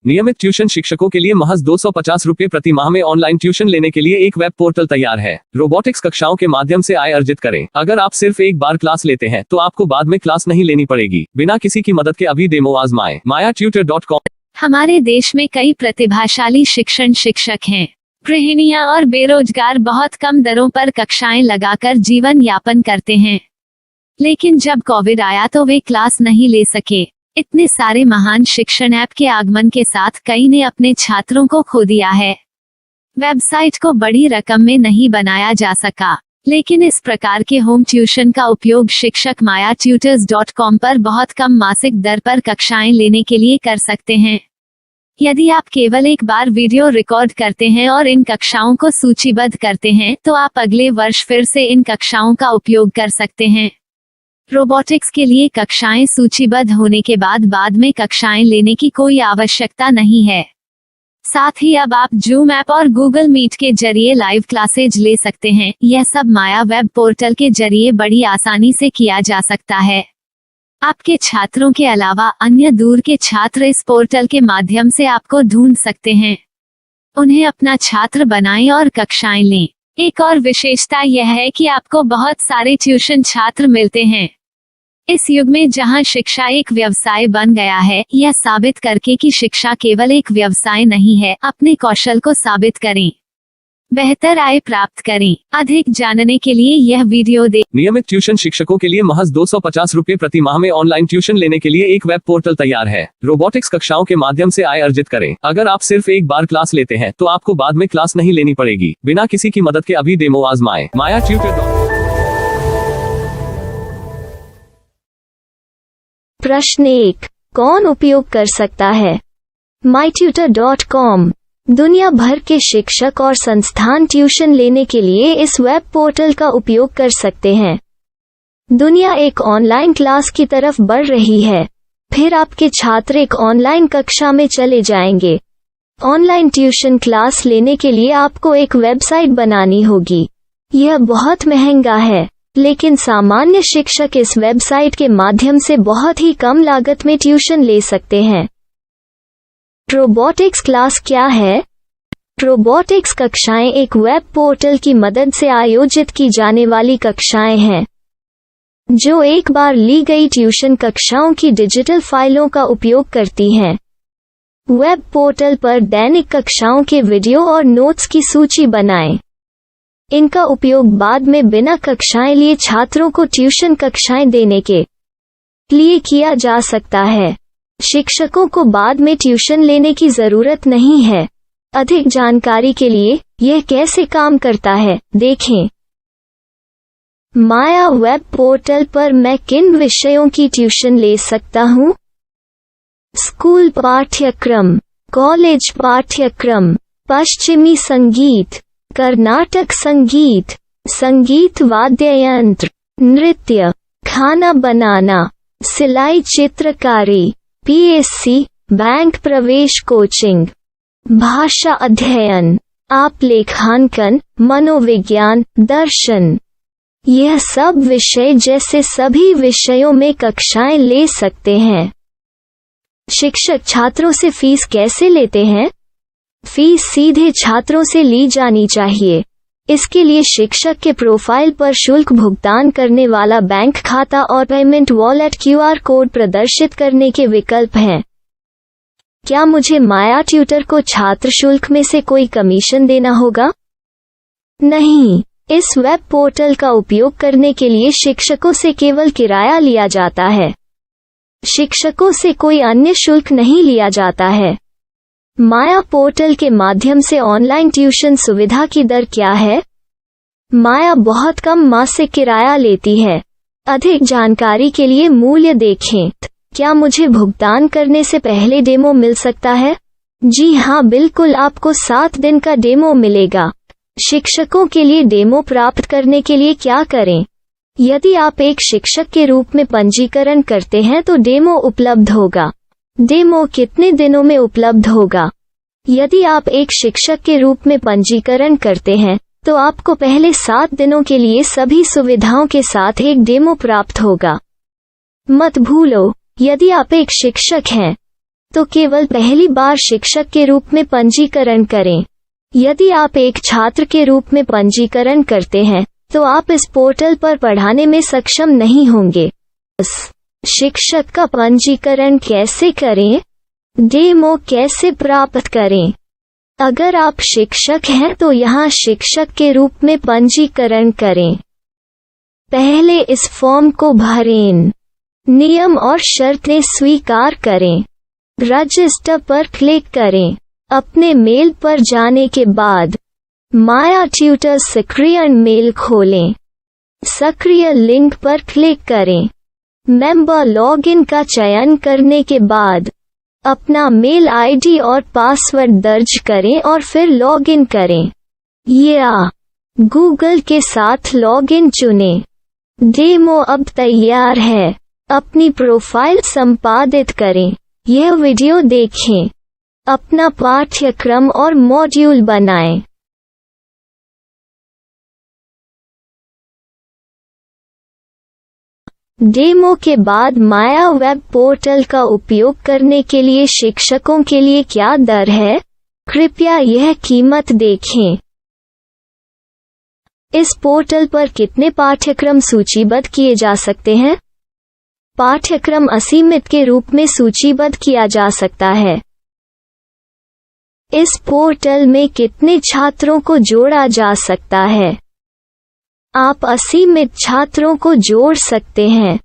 नियमित ट्यूशन शिक्षकों के लिए महज 250 रुपए प्रति माह में ऑनलाइन ट्यूशन लेने के लिए एक वेब पोर्टल तैयार है। रोबोटिक्स कक्षाओं के माध्यम से आय अर्जित करें। अगर आप सिर्फ एक बार क्लास लेते हैं तो आपको बाद में क्लास नहीं लेनी पड़ेगी। बिना किसी की मदद के अभी डेमो आजमाएं। mayatutor.com। हमारे देश में कई प्रतिभाशाली शिक्षक हैं। गृहिणियां और बेरोजगार बहुत कम दरों पर कक्षाएं लगाकर जीवन यापन करते हैं, लेकिन जब कोविड आया तो वे क्लास नहीं ले सके। इतने सारे महान शिक्षण ऐप के आगमन के साथ कई ने अपने छात्रों को खो दिया है। वेबसाइट को बड़ी रकम में नहीं बनाया जा सका, लेकिन इस प्रकार के होम ट्यूशन का उपयोग शिक्षक mayatutors.com पर बहुत कम मासिक दर पर कक्षाएं लेने के लिए कर सकते हैं। यदि आप केवल एक बार वीडियो रिकॉर्ड करते हैं और इन कक्षाओं को सूचीबद्ध करते हैं तो आप अगले वर्ष फिर से इन कक्षाओं का उपयोग कर सकते हैं। रोबोटिक्स के लिए कक्षाएं सूचीबद्ध होने के बाद में कक्षाएं लेने की कोई आवश्यकता नहीं है। साथ ही अब आप जूम ऐप और गूगल मीट के जरिए लाइव क्लासेज ले सकते हैं। यह सब माया वेब पोर्टल के जरिए बड़ी आसानी से किया जा सकता है। आपके छात्रों के अलावा अन्य दूर के छात्र इस पोर्टल के माध्यम से आपको ढूंढ सकते हैं। उन्हें अपना छात्र बनाएं और कक्षाएं लें। एक और विशेषता यह है कि आपको बहुत सारे ट्यूशन छात्र मिलते हैं। इस युग में जहां शिक्षा एक व्यवसाय बन गया है, यह साबित करके कि शिक्षा केवल एक व्यवसाय नहीं है, अपने कौशल को साबित करें, बेहतर आय प्राप्त करें। अधिक जानने के लिए यह वीडियो देखें। नियमित ट्यूशन शिक्षकों के लिए महज 250 रुपए प्रति माह में ऑनलाइन ट्यूशन लेने के लिए एक वेब पोर्टल तैयार है। रोबोटिक्स कक्षाओं के माध्यम से आय अर्जित करें। अगर आप सिर्फ एक बार क्लास लेते हैं तो आपको बाद में क्लास नहीं लेनी पड़ेगी। बिना किसी की मदद के अभी डेमो आजमाएं। mayatutor.com। प्रश्न 1, कौन उपयोग कर सकता है? mytutor.com दुनिया भर के शिक्षक और संस्थान ट्यूशन लेने के लिए इस वेब पोर्टल का उपयोग कर सकते हैं। दुनिया एक ऑनलाइन क्लास की तरफ बढ़ रही है। फिर आपके छात्र एक ऑनलाइन कक्षा में चले जाएंगे। ऑनलाइन ट्यूशन क्लास लेने के लिए आपको एक वेबसाइट बनानी होगी। यह बहुत महंगा है, लेकिन सामान्य शिक्षक इस वेबसाइट के माध्यम से बहुत ही कम लागत में ट्यूशन ले सकते हैं। रोबोटिक्स क्लास क्या है? रोबोटिक्स कक्षाएं एक वेब पोर्टल की मदद से आयोजित की जाने वाली कक्षाएं हैं, जो एक बार ली गई ट्यूशन कक्षाओं की डिजिटल फाइलों का उपयोग करती हैं। वेब पोर्टल पर दैनिक कक्षाओं के वीडियो और नोट्स की सूची बनाएं। इनका उपयोग बाद में बिना कक्षाएं लिए छात्रों को ट्यूशन कक्षाएं देने के लिए किया जा सकता है। शिक्षकों को बाद में ट्यूशन लेने की जरूरत नहीं है। अधिक जानकारी के लिए यह कैसे काम करता है, देखें। माया वेब पोर्टल पर मैं किन विषयों की ट्यूशन ले सकता हूँ? स्कूल पाठ्यक्रम, कॉलेज पाठ्यक्रम, पश्चिमी संगीत, कर्नाटक संगीत, संगीत वाद्य यंत्र, नृत्य, खाना बनाना, सिलाई चित्रकारी, पीएससी, बैंक प्रवेश कोचिंग, भाषा अध्ययन, आप लेखांकन, मनोविज्ञान, दर्शन। यह सब विषय जैसे सभी विषयों में कक्षाएं ले सकते हैं। शिक्षक छात्रों से फीस कैसे लेते हैं? फीस सीधे छात्रों से ली जानी चाहिए। इसके लिए शिक्षक के प्रोफाइल पर शुल्क भुगतान करने वाला बैंक खाता और पेमेंट वॉलेट क्यूआर कोड प्रदर्शित करने के विकल्प हैं। क्या मुझे माया ट्यूटर को छात्र शुल्क में से कोई कमीशन देना होगा? नहीं, इस वेब पोर्टल का उपयोग करने के लिए शिक्षकों से केवल किराया लिया जाता है। शिक्षकों से कोई अन्य शुल्क नहीं लिया जाता है। माया पोर्टल के माध्यम से ऑनलाइन ट्यूशन सुविधा की दर क्या है? माया बहुत कम मासिक किराया लेती है। अधिक जानकारी के लिए मूल्य देखें। क्या मुझे भुगतान करने से पहले डेमो मिल सकता है? जी हाँ, बिल्कुल, आपको 7 दिन का डेमो मिलेगा। शिक्षकों के लिए डेमो प्राप्त करने के लिए क्या करें? यदि आप एक शिक्षक के रूप में पंजीकरण करते हैं तो डेमो उपलब्ध होगा। डेमो कितने दिनों में उपलब्ध होगा? यदि आप एक शिक्षक के रूप में पंजीकरण करते हैं तो आपको पहले 7 दिनों के लिए सभी सुविधाओं के साथ एक डेमो प्राप्त होगा। मत भूलो, यदि आप एक शिक्षक हैं तो केवल पहली बार शिक्षक के रूप में पंजीकरण करें। यदि आप एक छात्र के रूप में पंजीकरण करते हैं तो आप इस पोर्टल पर पढ़ाने में सक्षम नहीं होंगे। शिक्षक का पंजीकरण कैसे करें? डेमो कैसे प्राप्त करें? अगर आप शिक्षक हैं तो यहाँ शिक्षक के रूप में पंजीकरण करें। पहले इस फॉर्म को भरें। नियम और शर्तें स्वीकार करें। रजिस्टर पर क्लिक करें। अपने मेल पर जाने के बाद माया ट्यूटर सक्रिय मेल खोलें। सक्रिय लिंक पर क्लिक करें। मेंबर लॉगिन का चयन करने के बाद अपना मेल आईडी और पासवर्ड दर्ज करें और फिर लॉगिन करें या गूगल के साथ लॉगिन चुनें। डेमो अब तैयार है। अपनी प्रोफाइल संपादित करें। यह वीडियो देखें। अपना पाठ्यक्रम और मॉड्यूल बनाएं। डेमो के बाद माया वेब पोर्टल का उपयोग करने के लिए शिक्षकों के लिए क्या दर है? कृपया यह कीमत देखें। इस पोर्टल पर कितने पाठ्यक्रम सूचीबद्ध किए जा सकते हैं? पाठ्यक्रम असीमित के रूप में सूचीबद्ध किया जा सकता है। इस पोर्टल में कितने छात्रों को जोड़ा जा सकता है? आप असीमित छात्रों को जोड़ सकते हैं।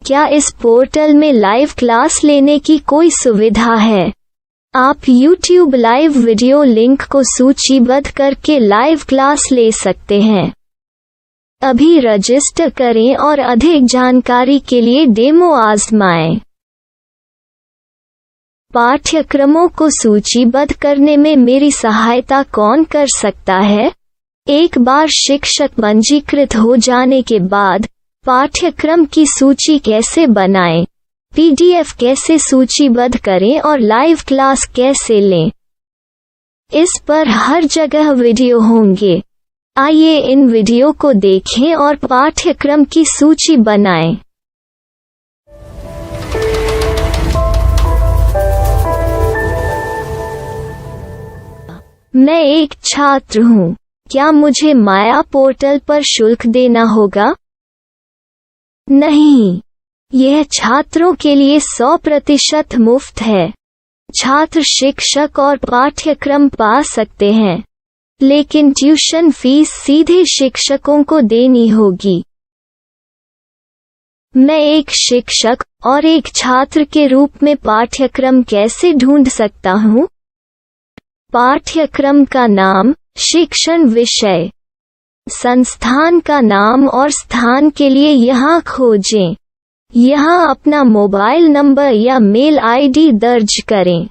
क्या इस पोर्टल में लाइव क्लास लेने की कोई सुविधा है? आप YouTube लाइव वीडियो लिंक को सूचीबद्ध करके लाइव क्लास ले सकते हैं। अभी रजिस्टर करें और अधिक जानकारी के लिए डेमो आजमाएं। पाठ्यक्रमों को सूचीबद्ध करने में मेरी सहायता कौन कर सकता है? एक बार शिक्षक पंजीकृत हो जाने के बाद पाठ्यक्रम की सूची कैसे बनाएं, PDF कैसे सूचीबद्ध करें और लाइव क्लास कैसे लें, इस पर हर जगह वीडियो होंगे। आइए इन वीडियो को देखें और पाठ्यक्रम की सूची बनाएं। मैं एक छात्र हूँ। क्या मुझे माया पोर्टल पर शुल्क देना होगा? नहीं, यह छात्रों के लिए 100% मुफ्त है। छात्र शिक्षक और पाठ्यक्रम पा सकते हैं, लेकिन ट्यूशन फीस सीधे शिक्षकों को देनी होगी। मैं एक शिक्षक और एक छात्र के रूप में पाठ्यक्रम कैसे ढूंढ सकता हूँ? पाठ्यक्रम का नाम, शिक्षण विषय, संस्थान का नाम और स्थान के लिए यहाँ खोजें। यहाँ अपना मोबाइल नंबर या मेल आईडी दर्ज करें।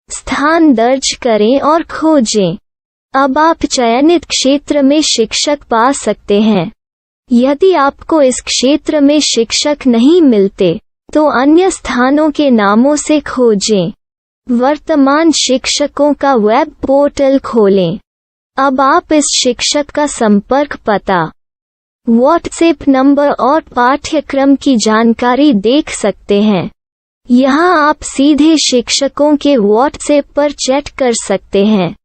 स्थान दर्ज करें और खोजें। अब आप चयनित क्षेत्र में शिक्षक पा सकते हैं। यदि आपको इस क्षेत्र में शिक्षक नहीं मिलते, तो अन्य स्थानों के नामों से खोजें। वर्तमान शिक्षकों का वेब पोर्टल खोलें। अब आप इस शिक्षक का संपर्क पता, व्हाट्सएप नंबर और पाठ्यक्रम की जानकारी देख सकते हैं। यहाँ आप सीधे शिक्षकों के व्हाट्सएप पर चैट कर सकते हैं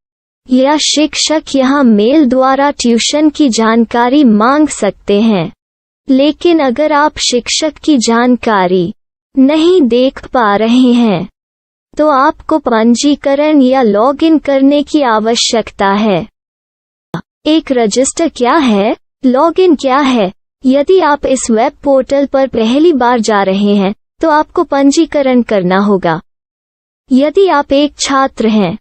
या शिक्षक यहाँ मेल द्वारा ट्यूशन की जानकारी मांग सकते हैं। लेकिन अगर आप शिक्षक की जानकारी नहीं देख पा रहे हैं, तो आपको पंजीकरण या लॉगिन करने की आवश्यकता है। एक रजिस्टर क्या है? लॉगिन क्या है? यदि आप इस वेब पोर्टल पर पहली बार जा रहे हैं, तो आपको पंजीकरण करना होगा। यदि आप एक छात्र हैं,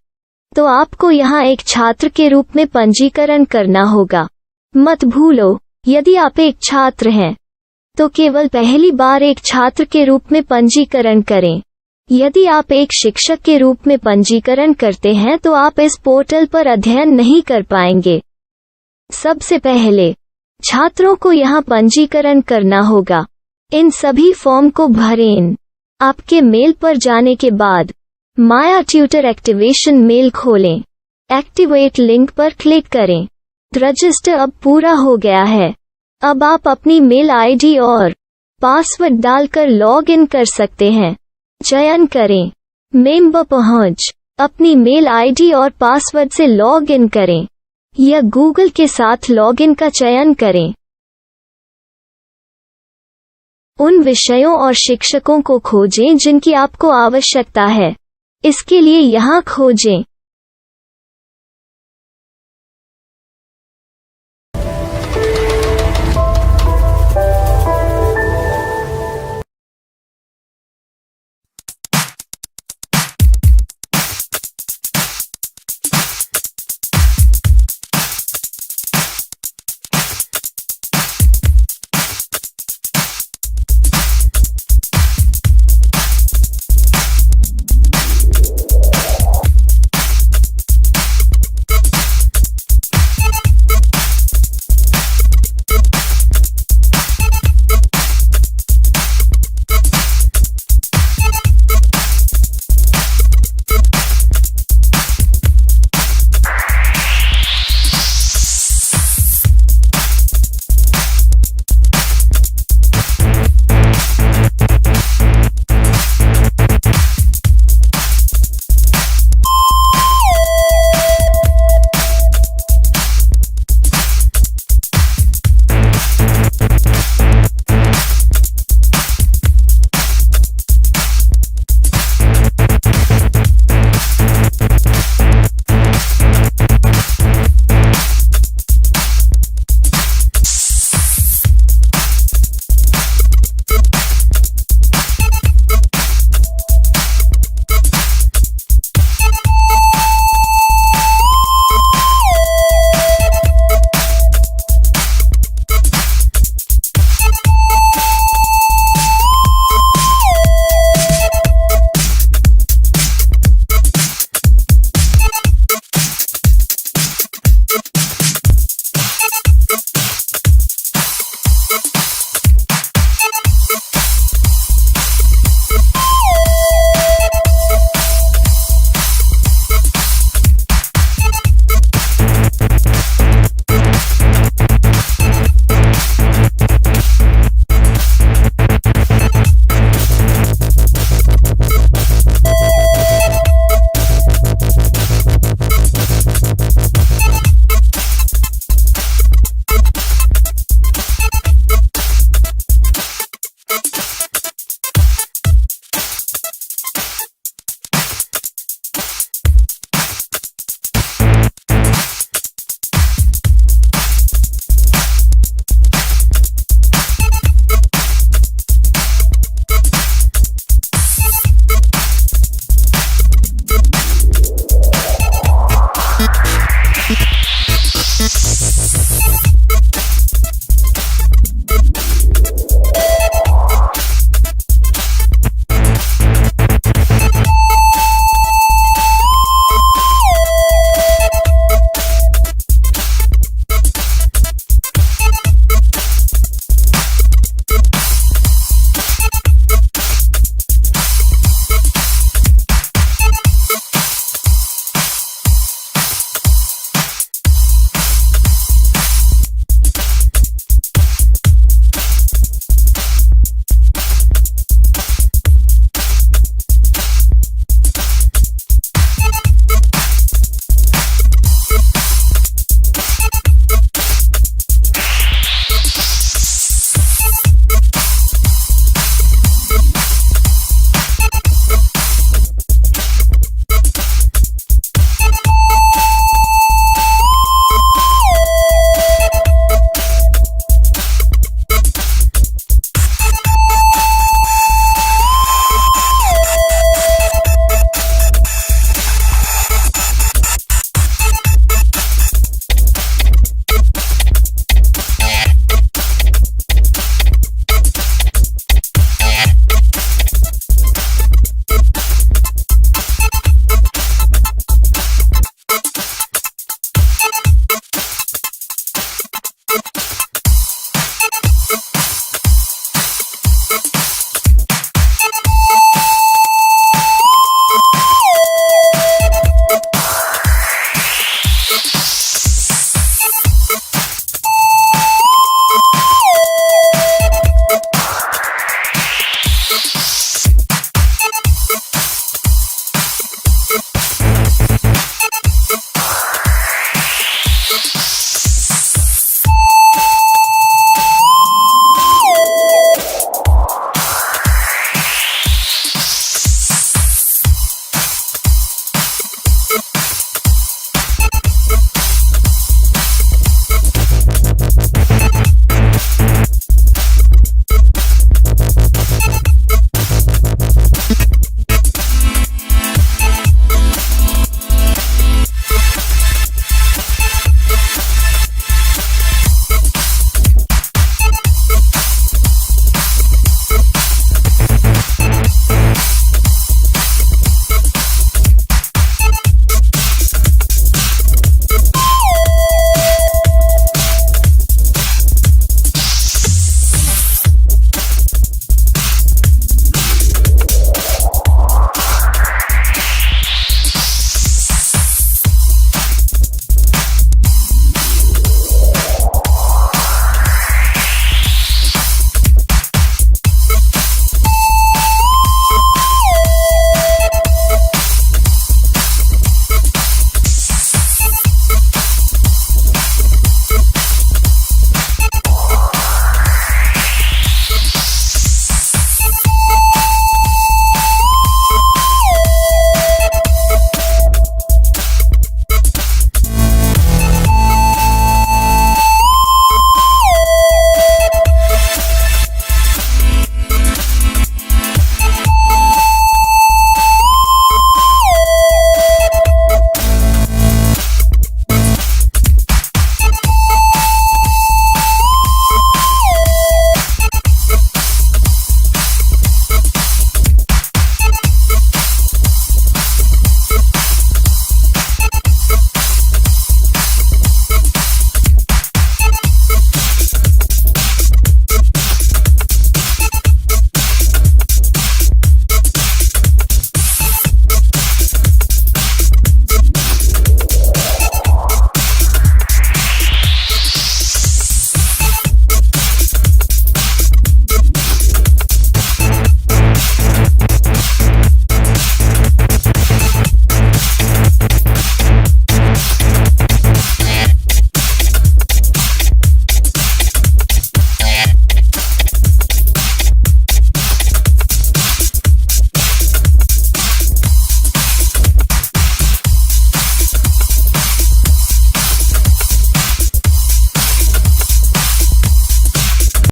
तो आपको यहाँ एक छात्र के रूप में पंजीकरण करना होगा। मत भूलो, यदि आप एक छात्र हैं, तो केवल पहली बार एक छात्र के रूप में पंजीकरण करें। यदि आप एक शिक्षक के रूप में पंजीकरण करते हैं तो आप इस पोर्टल पर अध्ययन नहीं कर पाएंगे। सबसे पहले छात्रों को यहाँ पंजीकरण करना होगा। इन सभी फॉर्म को भरें। आपके मेल पर जाने के बाद माया ट्यूटर एक्टिवेशन मेल खोलें। एक्टिवेट लिंक पर क्लिक करें। रजिस्टर अब पूरा हो गया है। अब आप अपनी मेल आईडी और पासवर्ड डालकर लॉग इन कर सकते हैं। चयन करें। मेंबर पहुंच। अपनी मेल आईडी और पासवर्ड से लॉग इन करें या गूगल के साथ लॉगिन का चयन करें। उन विषयों और शिक्षकों को खोजें जिनकी आपको आवश्यकता है। इसके लिए यहाँ खोजें।